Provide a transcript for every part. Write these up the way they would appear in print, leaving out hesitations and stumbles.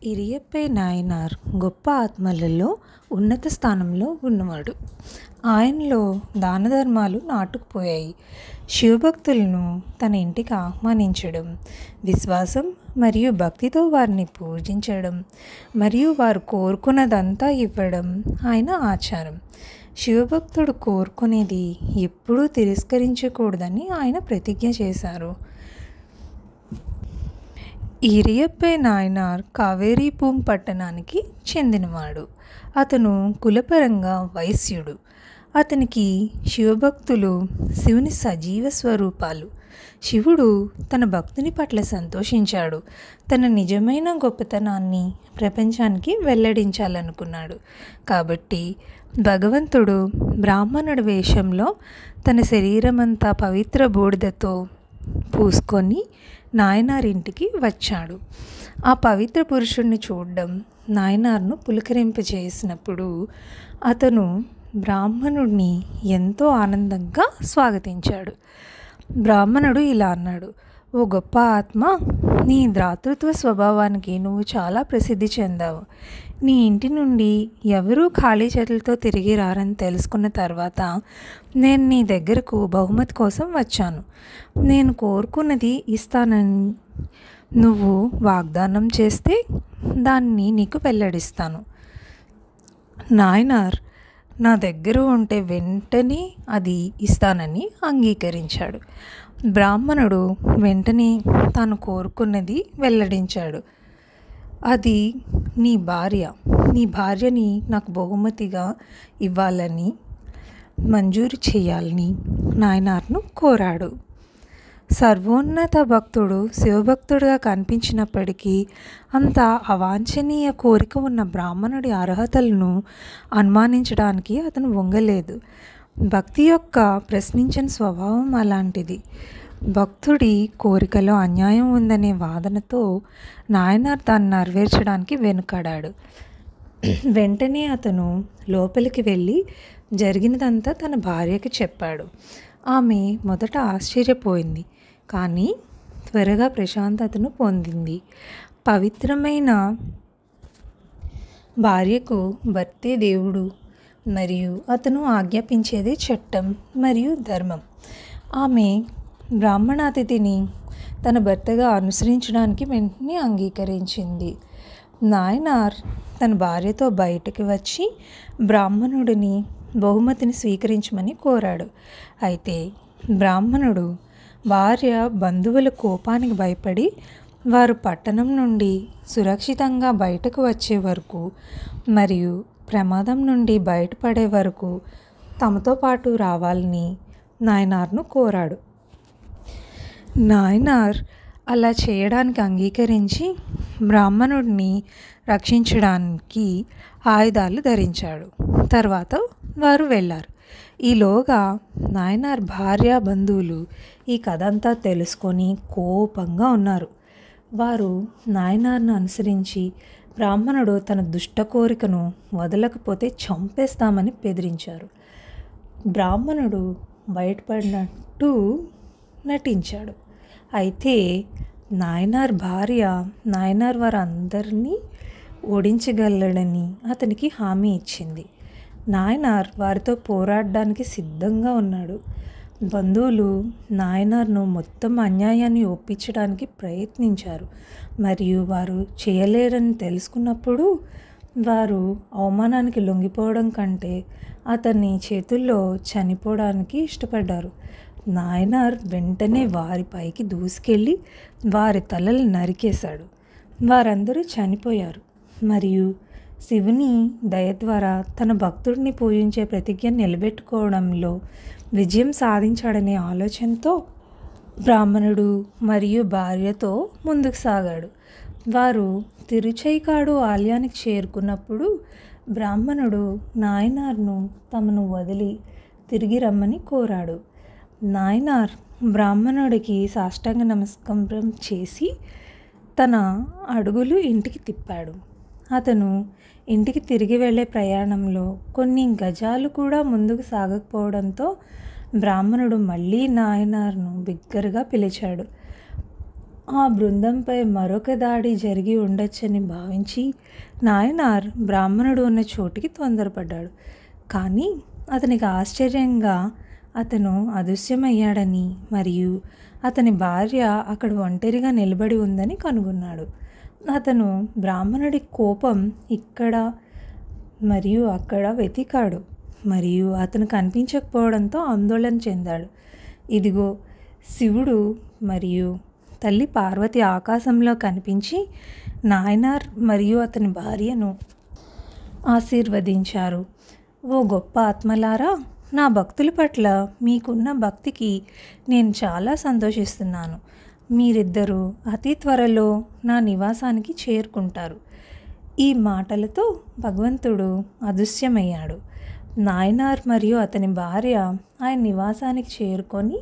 ఇరియప్పై నాయనార్ గొప్ప ఆత్మలలో ఉన్నత స్థానంలో ఉన్నవాడు. ఆయనలో దానధర్మాలు నాటుకుపోయాయి. శివభక్తులను తన ఇంటికి ఆహ్వానించడం, విశ్వాసం మరియు భక్తితో వారిని పూజించడం మరియు వారు కోరుకున్నదంతా ఇవ్వడం ఆయన ఆచారం. శివభక్తుడు కోరుకునేది ఎప్పుడూ తిరస్కరించకూడదని ఆయన ప్రతిజ్ఞ చేశారు. ఇరియప్పై నాయనార్ కావేరీపూం పట్టణానికి చెందినవాడు. అతను కులపరంగా వైశ్యుడు. అతనికి శివభక్తులు శివుని సజీవ స్వరూపాలు. శివుడు తన భక్తుని పట్ల సంతోషించాడు. తన నిజమైన గొప్పతనాన్ని ప్రపంచానికి వెల్లడించాలనుకున్నాడు. కాబట్టి భగవంతుడు బ్రాహ్మణుడి వేషంలో తన శరీరమంతా పవిత్ర బూడిదతో పూసుకొని నాయనార్ ఇంటికి వచ్చాడు. ఆ పవిత్ర పురుషుణ్ణి చూడడం నాయనార్ను పులకరింపజేసినప్పుడు అతను బ్రాహ్మణుడిని ఎంతో ఆనందంగా స్వాగతించాడు. బ్రాహ్మణుడు ఇలా అన్నాడు: ఓ గొప్ప ఆత్మ, నీ దాతృత్వ స్వభావానికి నువ్వు చాలా ప్రసిద్ధి చెందావు. నీ ఇంటి నుండి ఎవరూ ఖాళీ చేతులతో తిరిగి రారని తెలుసుకున్న తర్వాత నేను నీ దగ్గరకు బహుమతి కోసం వచ్చాను. నేను కోరుకున్నది ఇస్తానని నువ్వు వాగ్దానం చేస్తే దాన్ని నీకు వెల్లడిస్తాను. నాయనార్ నా దగ్గర ఉంటే వెంటనే అది ఇస్తానని అంగీకరించాడు. బ్రాహ్మణుడు వెంటనే తాను కోరుకున్నది వెల్లడించాడు. అది నీ భార్యని నాకు బహుమతిగా ఇవ్వాలని మంజూరు చేయాలని నాయనార్ను కోరాడు. సర్వోన్నత భక్తుడు శివభక్తుడిగా కనిపించినప్పటికీ అంత అవాంఛనీయ కోరిక ఉన్న బ్రాహ్మణుడి అర్హతలను అనుమానించడానికి అతను వంగలేదు. భక్తి యొక్క ప్రశ్నించని స్వభావం అలాంటిది. భక్తుడి కోరికలో అన్యాయం ఉందనే వాదనతో నాయనార్ దాన్ని నెరవేర్చడానికి వెనుకాడాడు. వెంటనే అతను లోపలికి వెళ్ళి జరిగినదంతా తన భార్యకి చెప్పాడు. ఆమె మొదట ఆశ్చర్యపోయింది, కానీ త్వరగా ప్రశాంతతను పొందింది. పవిత్రమైన భార్యకు భర్తే దేవుడు మరియు అతను ఆజ్ఞాపించేదే చట్టం మరియు ధర్మం. ఆమె బ్రాహ్మణాతిథిని తన భర్తగా అనుసరించడానికి వెంటనే అంగీకరించింది. నాయనార్ తన భార్యతో బయటకు వచ్చి బ్రాహ్మణుడిని బహుమతిని స్వీకరించమని కోరాడు. అయితే బ్రాహ్మణుడు భార్య బంధువుల కోపానికి భయపడి వారు పట్టణం నుండి సురక్షితంగా బయటకు వచ్చే వరకు మరియు ప్రమాదం నుండి బయటపడే వరకు తమతో పాటు రావాలని నాయనార్ను కోరాడు. నాయనార్ అలా చేయడానికి అంగీకరించి బ్రాహ్మణుడిని రక్షించడానికి ఆయుధాలు ధరించాడు. తర్వాత వారు వెళ్ళారు. ఈలోగా నాయనార్ భార్య బంధువులు ఈ కథ అంతా తెలుసుకొని కోపంగా ఉన్నారు. వారు నాయనార్ను అనుసరించి బ్రాహ్మణుడు తన దుష్ట కోరికను వదలకపోతే చంపేస్తామని బెదిరించారు. బ్రాహ్మణుడు బయటపడినట్టు నటించాడు. అయితే నాయనార్ భార్య నాయనార్ వారందరినీ ఓడించగలడని అతనికి హామీ ఇచ్చింది. నాయనార్ వారితో పోరాడడానికి సిద్ధంగా ఉన్నాడు. బంధువులు నాయనార్ను మొత్తం అన్యాయాన్ని ఒప్పించడానికి ప్రయత్నించారు మరియు వారు చేయలేరని తెలుసుకున్నప్పుడు వారు అవమానానికి లొంగిపోవడం కంటే అతని చేతుల్లో చనిపోవడానికి ఇష్టపడ్డారు. నాయనార్ వెంటనే వారి పైకి దూసుకెళ్ళి వారి తలలు నరికేశాడు. వారందరూ చనిపోయారు మరియు శివుని దయ ద్వారా తన భక్తుడిని పూజించే ప్రతిజ్ఞ నిలబెట్టుకోవడంలో విజయం సాధించాడనే ఆలోచనతో బ్రాహ్మణుడు మరియు భార్యతో ముందుకు సాగాడు. వారు తిరుచైకాడు ఆలయానికి చేరుకున్నప్పుడు బ్రాహ్మణుడు నాయనార్ను తమను వదిలి తిరిగి రమ్మని కోరాడు. నాయనార్ బ్రాహ్మణుడికి సాష్టాంగ నమస్కారం చేసి తన అడుగులు ఇంటికి తిప్పాడు. అతను ఇంటికి తిరిగి వెళ్ళే ప్రయాణంలో కొన్ని గజాలు కూడా ముందుకు సాగకపోవడంతో బ్రాహ్మణుడు మళ్ళీ నాయనార్ను బిగ్గరగా పిలిచాడు. ఆ బృందంపై మరొక దాడి జరిగి ఉండొచ్చని భావించి నాయనార్ బ్రాహ్మణుడు ఉన్న చోటికి తొందరపడ్డాడు. కానీ అతనికి ఆశ్చర్యంగా అతను అదృశ్యమయ్యాడని మరియు అతని భార్య అక్కడ ఒంటరిగా నిలబడి ఉందని కనుగొన్నాడు. అతను బ్రాహ్మణుడి కోపం ఇక్కడ మరియు అక్కడ వెతికాడు మరియు అతను కనిపించకపోవడంతో ఆందోళన చెందాడు. ఇదిగో శివుడు మరియు తల్లి పార్వతి ఆకాశంలో కనిపించి నాయనార్ మరియు అతని భార్యను ఆశీర్వదించారు. ఓ గొప్ప ఆత్మలారా, నా భక్తుల పట్ల మీకున్న భక్తికి నేను చాలా సంతోషిస్తున్నాను. మీరిద్దరూ అతి త్వరలో నా నివాసానికి చేరుకుంటారు. ఈ మాటలతో భగవంతుడు అదృశ్యమయ్యాడు. నాయనార్ మరియు అతని భార్య ఆయన నివాసానికి చేరుకొని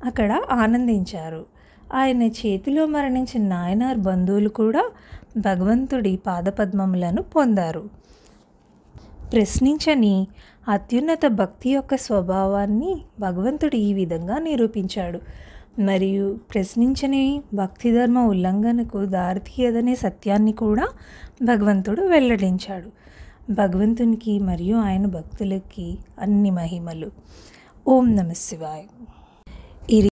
అక్కడ ఆనందించారు. ఆయన చేతిలో మరణించిన నాయనార్ బంధువులు కూడా భగవంతుడి పాదపద్మములను పొందారు. ప్రశ్నించని అత్యున్నత భక్తి యొక్క స్వభావాన్ని భగవంతుడు ఈ విధంగా నిరూపించాడు మరియు ప్రశ్నించని భక్తి ధర్మ ఉల్లంఘనకు దారితీయదనే సత్యాన్ని కూడా భగవంతుడు వెల్లడించాడు. భగవంతునికి మరియు ఆయన భక్తులకి అన్ని మహిమలు. ఓం నమః శివాయ.